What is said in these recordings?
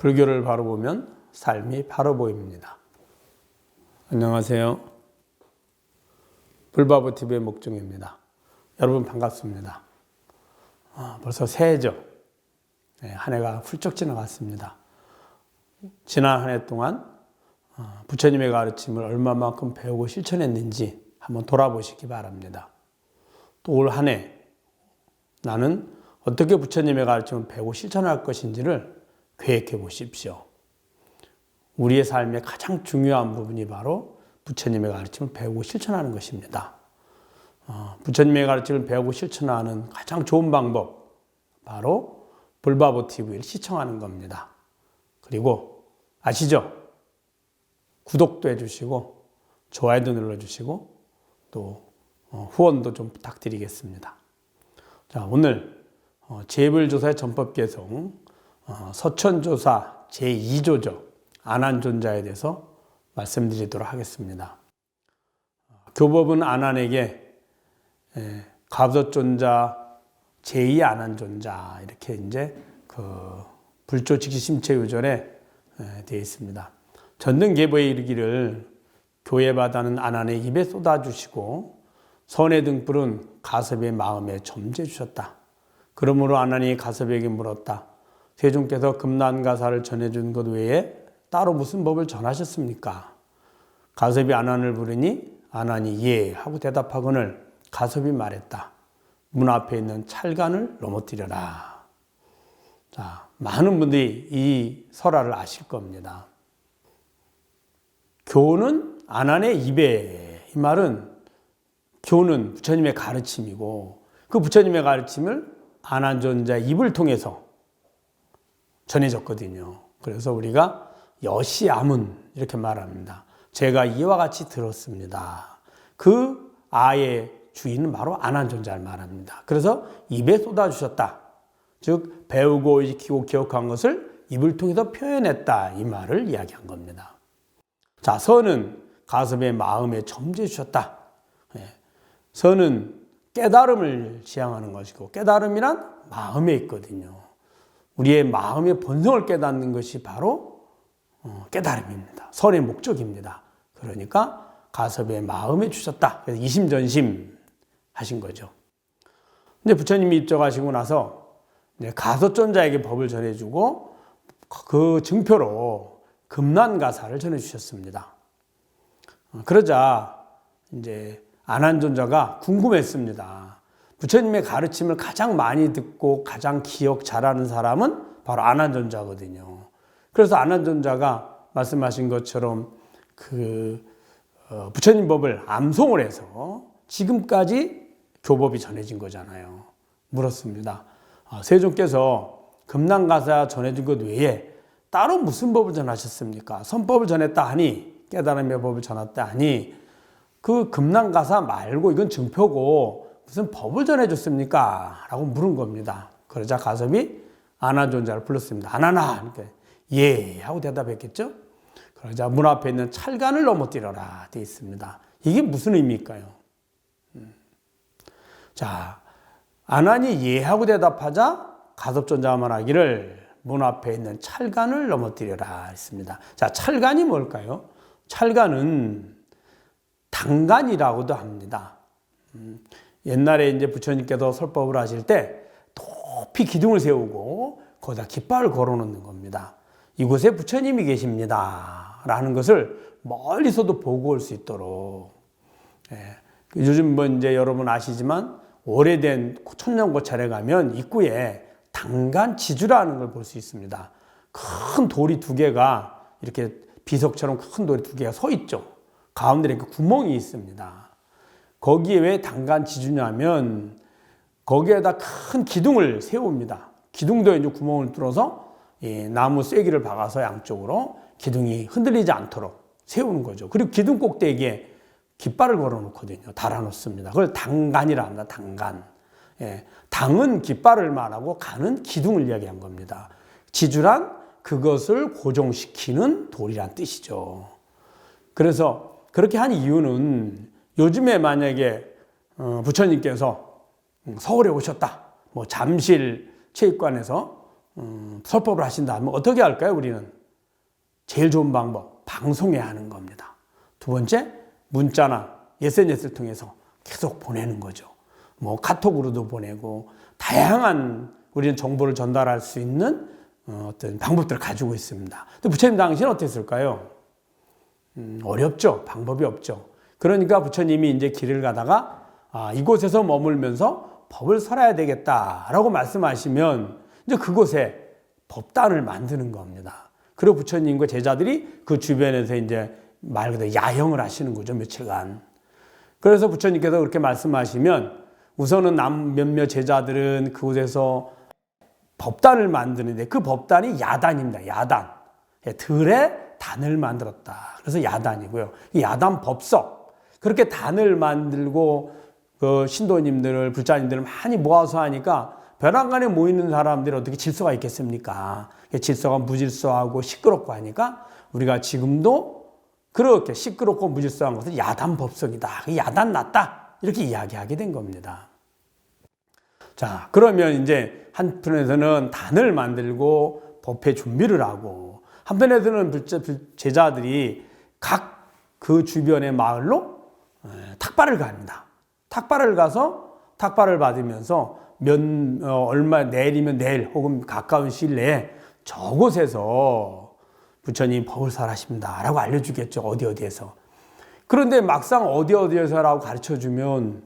불교를 바로 보면 삶이 바로 보입니다. 안녕하세요. 불바보TV의 목종입니다. 여러분 반갑습니다. 벌써 새해죠. 한 해가 훌쩍 지나갔습니다. 지난 한 해 동안 부처님의 가르침을 얼마만큼 배우고 실천했는지 한번 돌아보시기 바랍니다. 또 올 한 해 나는 어떻게 부처님의 가르침을 배우고 실천할 것인지를 계획해 보십시오. 우리의 삶의 가장 중요한 부분이 바로 부처님의 가르침을 배우고 실천하는 것입니다. 부처님의 가르침을 배우고 실천하는 가장 좋은 방법, 바로 불바보TV를 시청하는 겁니다. 그리고 아시죠? 구독도 해주시고 좋아요도 눌러주시고 또 후원도 좀 부탁드리겠습니다. 자, 오늘 재불조사의 전법개송 서천조사 제2조죠. 안한존자에 대해서 말씀드리도록 하겠습니다. 교법은 안한에게 가부존자 제2 안한존자 이렇게 이제 불조 직시심체유전에 되어 있습니다. 전등계보에 이르기를 교회바다는 안한의 입에 쏟아주시고 선의 등불은 가섭의 마음에 점재 주셨다. 그러므로 안한이 가섭에게 물었다. 세존께서 금난가사를 전해준 것 외에 따로 무슨 법을 전하셨습니까? 가섭이 안한을 부르니 안한이 예 하고 대답하거늘 가섭이 말했다. 문 앞에 있는 찰간을 넘어뜨려라. 자, 많은 분들이 이 설화를 아실 겁니다. 교는 안한의 입에, 이 말은 교는 부처님의 가르침이고 그 부처님의 가르침을 안한존자의 입을 통해서 전해졌거든요. 그래서 우리가 여시아문 이렇게 말합니다. 제가 이와 같이 들었습니다. 그 아의 주인은 바로 안한존자를 말합니다. 그래서 입에 쏟아주셨다. 즉 배우고 익히고 기억한 것을 입을 통해서 표현했다. 이 말을 이야기한 겁니다. 자, 선은 가섭의 마음에 점재 주셨다. 선은 깨달음을 지향하는 것이고 깨달음이란 마음에 있거든요. 우리의 마음의 본성을 깨닫는 것이 바로 깨달음입니다. 선의 목적입니다. 그러니까 가섭의 마음에 주셨다. 그래서 이심전심 하신 거죠. 근데 부처님이 입적하시고 나서 가섭존자에게 법을 전해주고 그 증표로 금난가사를 전해주셨습니다. 그러자 이제 안한존자가 궁금했습니다. 부처님의 가르침을 가장 많이 듣고 가장 기억 잘하는 사람은 바로 안한존자거든요. 그래서 안한존자가 말씀하신 것처럼 부처님 법을 암송을 해서 지금까지 교법이 전해진 거잖아요. 물었습니다. 세존께서 금난가사 전해준 것 외에 따로 무슨 법을 전하셨습니까? 선법을 전했다 하니, 깨달음의 법을 전했다 하니 그 금난가사 말고 이건 증표고 무슨 법을 전해줬습니까? 라고 물은 겁니다. 그러자 가섭이 안한존자를 불렀습니다. 안한아! 이렇게 예! 하고 대답했겠죠? 그러자 문 앞에 있는 찰간을 넘어뜨려라 되어 있습니다. 이게 무슨 의미일까요? 자, 안한이 예! 하고 대답하자 가섭존자가 말하기를 문 앞에 있는 찰간을 넘어뜨려라 했습니다. 자, 찰간이 뭘까요? 찰간은 당간이라고도 합니다. 옛날에 이제 부처님께서 설법을 하실 때 높이 기둥을 세우고 거기다 깃발을 걸어 놓는 겁니다. 이곳에 부처님이 계십니다. 라는 것을 멀리서도 보고 올 수 있도록. 요즘 뭐 이제 여러분 아시지만 오래된 천년고찰에 가면 입구에 당간지주라는 걸 볼 수 있습니다. 큰 돌이 두 개가 이렇게 비석처럼 큰 돌이 두 개가 서 있죠. 가운데 이렇게 구멍이 있습니다. 거기에 왜 당간지주냐면 거기에다 큰 기둥을 세웁니다. 기둥도 이제 구멍을 뚫어서 나무 쐐기를 박아서 양쪽으로 기둥이 흔들리지 않도록 세우는 거죠. 그리고 기둥 꼭대기에 깃발을 걸어 놓거든요. 달아 놓습니다. 그걸 당간이라 합니다. 당간. 당은 깃발을 말하고 간은 기둥을 이야기한 겁니다. 지주란 그것을 고정시키는 돌이란 뜻이죠. 그래서 그렇게 한 이유는 요즘에 만약에 부처님께서 서울에 오셨다. 뭐 잠실 체육관에서 설법을 하신다면 어떻게 할까요? 우리는 제일 좋은 방법, 방송해야 하는 겁니다. 두 번째, 문자나 SNS를 통해서 계속 보내는 거죠. 뭐 카톡으로도 보내고 다양한 우리는 정보를 전달할 수 있는 어떤 방법들을 가지고 있습니다. 근데 부처님 당시는 어땠을까요? 어렵죠. 방법이 없죠. 그러니까 부처님이 이제 길을 가다가 이곳에서 머물면서 법을 설해야 되겠다라고 말씀하시면 이제 그곳에 법단을 만드는 겁니다. 그리고 부처님과 제자들이 그 주변에서 이제 말 그대로 야영을 하시는 거죠. 며칠간. 그래서 부처님께서 그렇게 말씀하시면 우선은 몇몇 제자들은 그곳에서 법단을 만드는데 그 법단이 야단입니다. 야단. 들에 단을 만들었다. 그래서 야단이고요. 이 야단 법석. 그렇게 단을 만들고 그 신도님들을, 불자님들을 많이 모아서 하니까 벼랑간에 모이는 사람들이 어떻게 질서가 있겠습니까? 질서가 무질서하고 시끄럽고 하니까 우리가 지금도 그렇게 시끄럽고 무질서한 것은 야단 법석이다. 야단 났다. 이렇게 이야기하게 된 겁니다. 자, 그러면 이제 한편에서는 단을 만들고 법회 준비를 하고 한편에서는 제자들이 각 그 주변의 마을로 탁발을 갑니다. 탁발을 가서 탁발을 받으면서 얼마 내일이면 내일 혹은 가까운 시일 내에 저곳에서 부처님 법을 설하십니다 라고 알려주겠죠. 어디에서. 그런데 막상 어디에서라고 가르쳐주면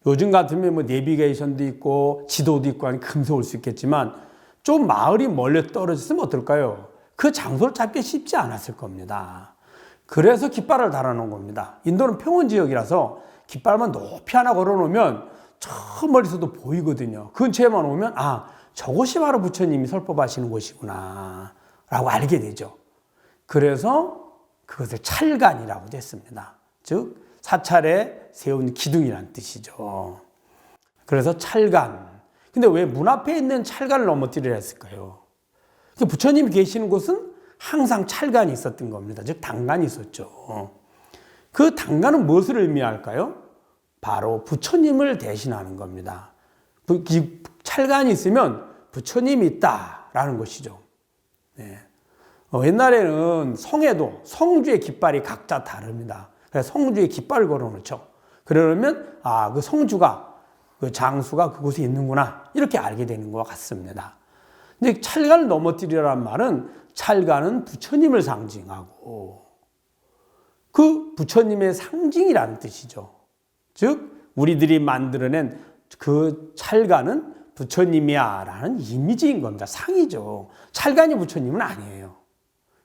요즘 같으면 뭐 내비게이션도 있고 지도도 있고 하니 금세 올 수 있겠지만 좀 마을이 멀리 떨어졌으면 어떨까요? 그 장소를 찾기 쉽지 않았을 겁니다. 그래서 깃발을 달아놓은 겁니다. 인도는 평원지역이라서 깃발만 높이 하나 걸어놓으면 저 멀리서도 보이거든요. 근처에만 오면 저곳이 바로 부처님이 설법하시는 곳이구나 라고 알게 되죠. 그래서 그것을 찰간이라고 했습니다. 즉 사찰에 세운 기둥이라는 뜻이죠. 그래서 찰간. 근데 왜 문 앞에 있는 찰간을 넘어뜨리려 했을까요? 부처님이 계시는 곳은 항상 찰간이 있었던 겁니다. 즉 당간이 있었죠. 그 당간은 무엇을 의미할까요? 바로 부처님을 대신하는 겁니다. 찰간이 있으면 부처님이 있다라는 것이죠. 네. 옛날에는 성에도 성주의 깃발이 각자 다릅니다. 그래서 성주에 깃발을 걸어놓죠. 그러면 그 성주가 그 장수가 그곳에 있는구나 이렇게 알게 되는 것 같습니다. 근데 찰간을 넘어뜨리라는 말은 찰간은 부처님을 상징하고 그 부처님의 상징이라는 뜻이죠. 즉 우리들이 만들어낸 그 찰간은 부처님이야 라는 이미지인 겁니다. 상이죠. 찰간이 부처님은 아니에요.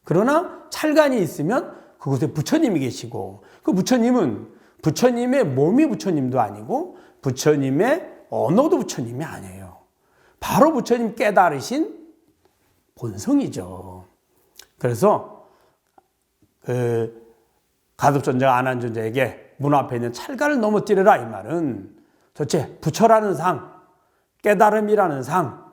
그러나 찰간이 있으면 그곳에 부처님이 계시고 그 부처님은 부처님의 몸이 부처님도 아니고 부처님의 언어도 부처님이 아니에요. 바로 부처님 깨달으신 본성이죠. 그래서 가섭존자가 안한존자에게 문 앞에 있는 찰간을 넘어뜨려라 이 말은 도대체 부처라는 상, 깨달음이라는 상,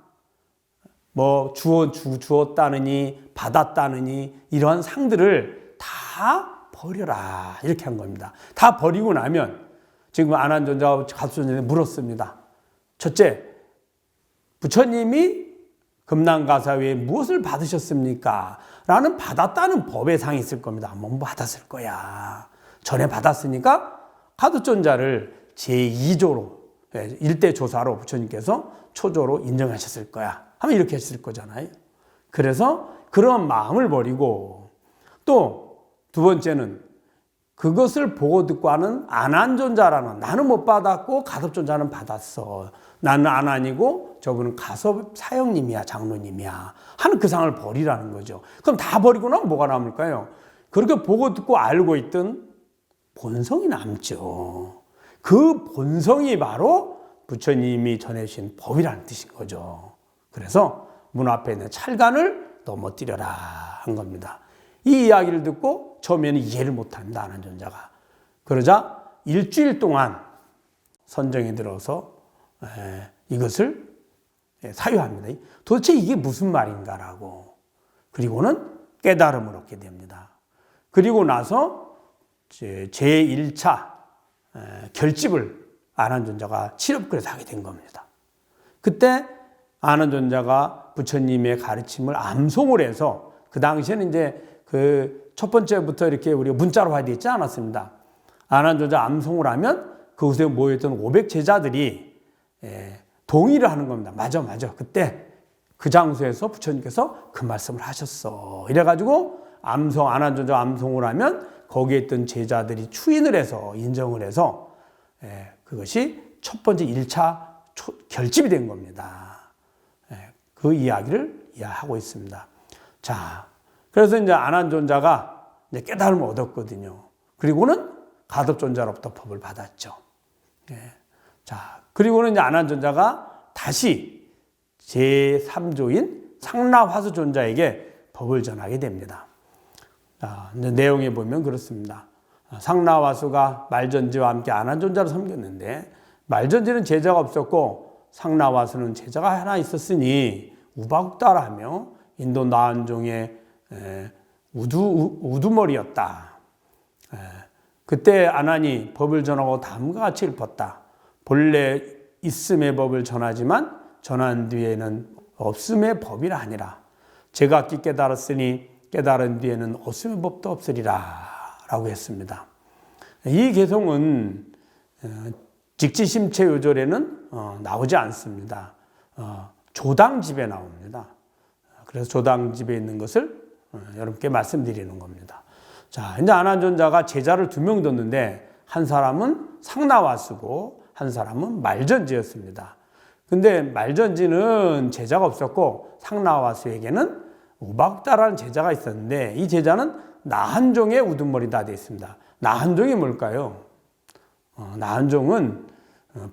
뭐 주었다느니 받았다느니 이러한 상들을 다 버려라 이렇게 한 겁니다. 다 버리고 나면 지금 안한존자가 가섭존자에게 물었습니다. 첫째, 부처님이 금난가사위에 무엇을 받으셨습니까? 라는 받았다는 법의 상이 있을 겁니다. 뭐 받았을 거야. 전에 받았으니까 가섭존자를 제2조로 1대 조사로 부처님께서 초조로 인정하셨을 거야. 하면 이렇게 했을 거잖아요. 그래서 그런 마음을 버리고 또 두 번째는 그것을 보고 듣고 하는 안한존자라는 나는 못 받았고 가섭존자는 받았어. 나는 안한이고 저분은 가섭 사형님이야 장로님이야 하는 그 상을 버리라는 거죠. 그럼 다 버리고 나면 뭐가 남을까요? 그렇게 보고 듣고 알고 있던 본성이 남죠. 그 본성이 바로 부처님이 전해주신 법이라는 뜻인 거죠. 그래서 문 앞에 있는 찰간을 넘어뜨려라 한 겁니다. 이 이야기를 듣고 처음에는 이해를 못합니다. 안한존자가. 그러자 일주일 동안 선정이 들어서 이것을 사유합니다. 도대체 이게 무슨 말인가라고. 그리고는 깨달음을 얻게 됩니다. 그리고 나서 제1차 결집을 안한존자가 칠업글에서 하게 된 겁니다. 그때 아난존자가 부처님의 가르침을 암송을 해서 그 당시에는 이제 그 첫 번째부터 이렇게 우리가 문자로 하야 되지 않았습니다. 아난존자 암송을 하면 그곳에 모였던 500제자들이 동의를 하는 겁니다. 맞아. 그때 그 장소에서 부처님께서 그 말씀을 하셨어. 이래가지고 아난존자 암송을 하면 거기에 있던 제자들이 추인을 해서 인정을 해서 그것이 첫 번째 1차 결집이 된 겁니다. 그 이야기를 이해하고 있습니다. 자, 그래서 이제 아난존자가 이제 깨달음을 얻었거든요. 그리고는 가섭존자로부터 법을 받았죠. 자, 그리고는 이제 아난존자가 다시 제3조인 상나화수존자에게 법을 전하게 됩니다. 자, 이제 내용에 보면 그렇습니다. 상나화수가 말전지와 함께 아난존자를 섬겼는데 말전지는 제자가 없었고 상나화수는 제자가 하나 있었으니 우박다라며 인도 나한종의 우두머리였다. 그때 아난이 법을 전하고 다음과 같이 읊었다. 본래 있음의 법을 전하지만 전한 뒤에는 없음의 법이라 하니라. 제각기 깨달았으니 깨달은 뒤에는 없음의 법도 없으리라 라고 했습니다. 이 개송은 직지심체요절에는 나오지 않습니다. 조당집에 나옵니다. 그래서 조당집에 있는 것을 여러분께 말씀드리는 겁니다. 자, 이제 아난존자가 제자를 2명 뒀는데 한 사람은 상나와수고 한 사람은 말전지였습니다. 근데 말전지는 제자가 없었고 상나와수에게는 우박다라는 제자가 있었는데 이 제자는 나한종의 우두머리다 되어 있습니다. 나한종이 뭘까요? 나한종은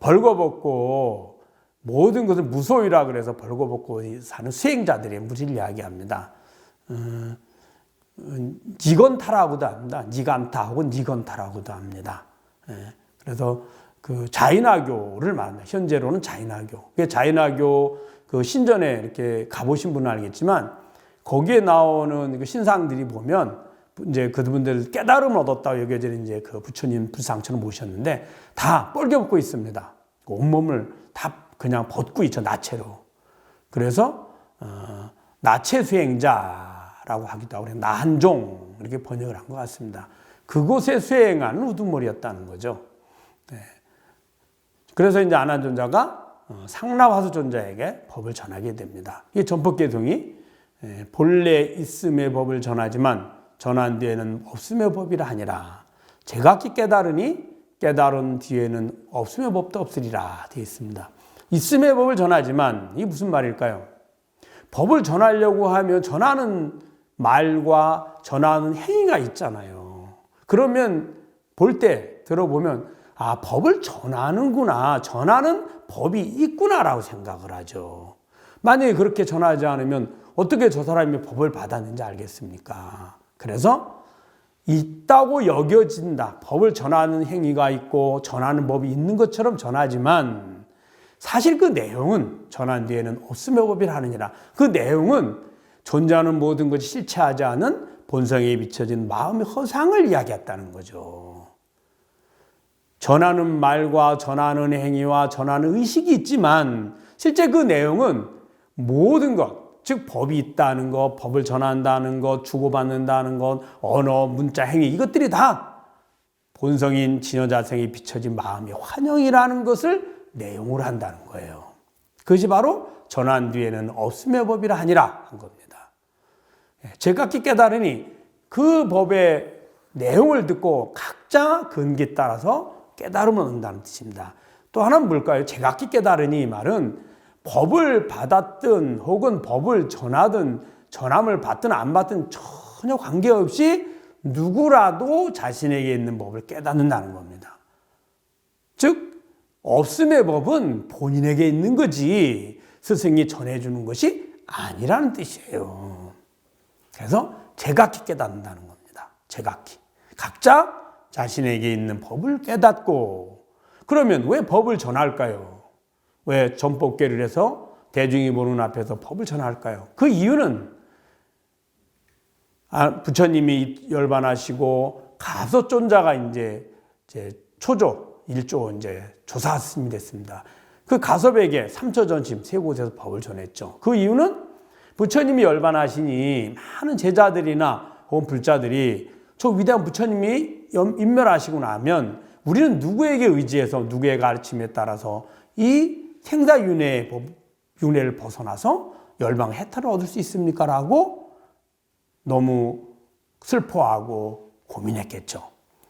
벌거벗고 모든 것을 무소유라 그래서 벌거벗고 사는 수행자들의 무리를 이야기합니다. 니건타라고도 합니다. 니간타 혹은 니건타라고도 합니다. 그래서 그 자인화교를 말합니다. 현재로는 자인화교. 그 자인화교 그 신전에 이렇게 가보신 분은 알겠지만 거기에 나오는 그 신상들이 보면 이제 그분들 깨달음을 얻었다고 여겨지는 이제 그 부처님 불상처럼 모셨는데 다 뻘개벗고 있습니다. 온몸을 다 그냥 벗고 있죠. 나체로. 그래서 나체 수행자라고 하기도 하고 나한종 이렇게 번역을 한 것 같습니다. 그곳에 수행하는 우두머리였다는 거죠. 그래서 이제 아난존자가 상나화수존자에게 법을 전하게 됩니다. 이 전법개송이 본래 있음의 법을 전하지만 전한 뒤에는 없음의 법이라 하니라. 제각기 깨달으니 깨달은 뒤에는 없음의 법도 없으리라 되어 있습니다. 있음의 법을 전하지만 이게 무슨 말일까요? 법을 전하려고 하면 전하는 말과 전하는 행위가 있잖아요. 그러면 볼 때 들어보면 아, 법을 전하는구나. 전하는 법이 있구나라고 생각을 하죠. 만약에 그렇게 전하지 않으면 어떻게 저 사람이 법을 받았는지 알겠습니까? 그래서 있다고 여겨진다. 법을 전하는 행위가 있고 전하는 법이 있는 것처럼 전하지만 사실 그 내용은 전한 뒤에는 없음의 법이라 하느니라. 그 내용은 존재하는 모든 것이 실체하지 않은 본성에 비춰진 마음의 허상을 이야기했다는 거죠. 전하는 말과 전하는 행위와 전하는 의식이 있지만 실제 그 내용은 모든 것, 즉 법이 있다는 것, 법을 전한다는 것, 주고받는다는 것, 언어, 문자, 행위 이것들이 다 본성인 진여자생이 비춰진 마음의 환영이라는 것을 내용으로 한다는 거예요. 그것이 바로 전한 뒤에는 없음의 법이라 하니라 한 겁니다. 제각기 깨달으니 그 법의 내용을 듣고 각자 근기에 따라서 깨달음을 얻는다는 뜻입니다. 또 하나는 뭘까요? 제각기 깨달으니 이 말은 법을 받았든 혹은 법을 전하든 전함을 받든 안 받든 전혀 관계없이 누구라도 자신에게 있는 법을 깨닫는다는 겁니다. 즉 없음의 법은 본인에게 있는 거지 스승이 전해주는 것이 아니라는 뜻이에요. 그래서 제각기 깨닫는다는 겁니다. 제각기. 각자 자신에게 있는 법을 깨닫고 그러면 왜 법을 전할까요? 왜 전법계를 해서 대중이 보는 앞에서 법을 전할까요? 그 이유는 부처님이 열반하시고 가섭존자가 이제 초조, 1조 이제 조사 스님이 됐습니다. 그 가섭에게 삼처전심 세 곳에서 법을 전했죠. 그 이유는 부처님이 열반하시니 많은 제자들이나 혹은 불자들이 저 위대한 부처님이 인멸하시고 나면 우리는 누구에게 의지해서 누구의 가르침에 따라서 이 생사윤회의 윤회를 벗어나서 열방 해탈을 얻을 수 있습니까? 라고 너무 슬퍼하고 고민했겠죠.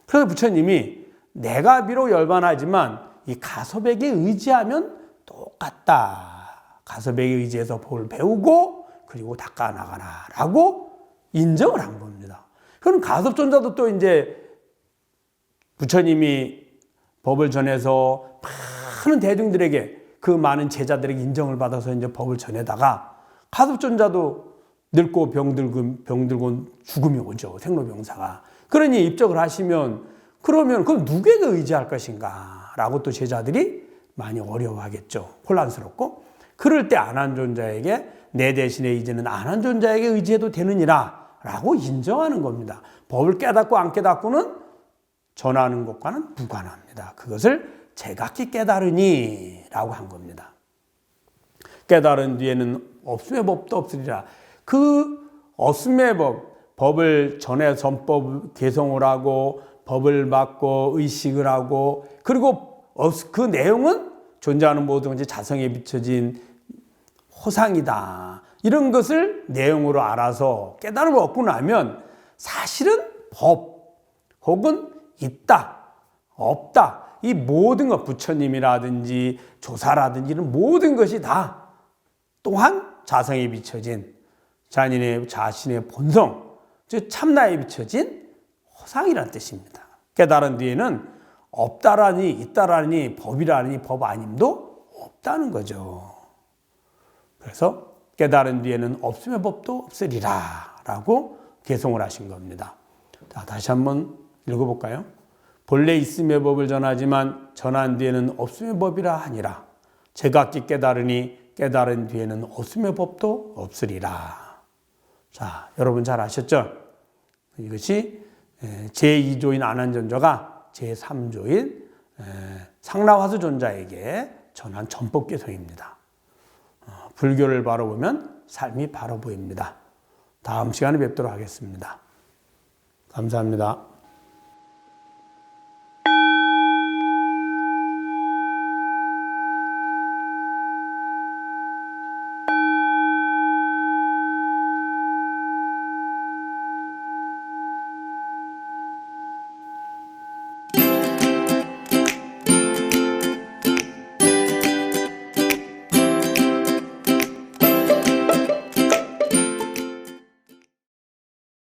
그래서 부처님이 내가 비록 열반하지만 이 가섭에게 의지하면 똑같다. 가섭에게 의지해서 법을 배우고 그리고 닦아나가라 라고 인정을 한 겁니다. 그럼 가섭존자도 또 이제 부처님이 법을 전해서 많은 대중들에게 그 많은 제자들에게 인정을 받아서 이제 법을 전해다가 가섭존자도 늙고 병들고 죽음이 오죠. 생로병사가. 그러니 입적을 하시면 그러면 그럼 누구에게 의지할 것인가? 라고 또 제자들이 많이 어려워하겠죠. 혼란스럽고. 그럴 때 안한존자에게 내 대신에 이제는 안한존자에게 의지해도 되느니라 라고 인정하는 겁니다. 법을 깨닫고 안 깨닫고는 전하는 것과는 무관합니다. 그것을 제각기 깨달으니 라고 한 겁니다. 깨달은 뒤에는 없음의 법도 없으리라. 그 없음의 법을 전해 선법 개성을 하고 법을 받고 의식을 하고 그리고 그 내용은 존재하는 모든 것이 자성에 비춰진 호상이다. 이런 것을 내용으로 알아서 깨달음을 얻고 나면 사실은 법 혹은 있다, 없다. 이 모든 것, 부처님이라든지 조사라든지 이런 모든 것이 다 또한 자성에 비춰진 자신의 본성, 즉 참나에 비춰진 호상이라는 뜻입니다. 깨달은 뒤에는 없다라니 있다라니 법이라니 법 아님도 없다는 거죠. 그래서 깨달은 뒤에는 없음의 법도 없으리라 라고 개송을 하신 겁니다. 자, 다시 한번 읽어볼까요? 본래 있음의 법을 전하지만 전한 뒤에는 없음의 법이라 하니라. 제각기 깨달으니 깨달은 뒤에는 없음의 법도 없으리라. 자, 여러분 잘 아셨죠? 이것이 제2조인 안한존자가 제3조인 상라화수존자에게 전한 전법개송입니다. 불교를 바라보면 삶이 바로 보입니다. 다음 시간에 뵙도록 하겠습니다. 감사합니다.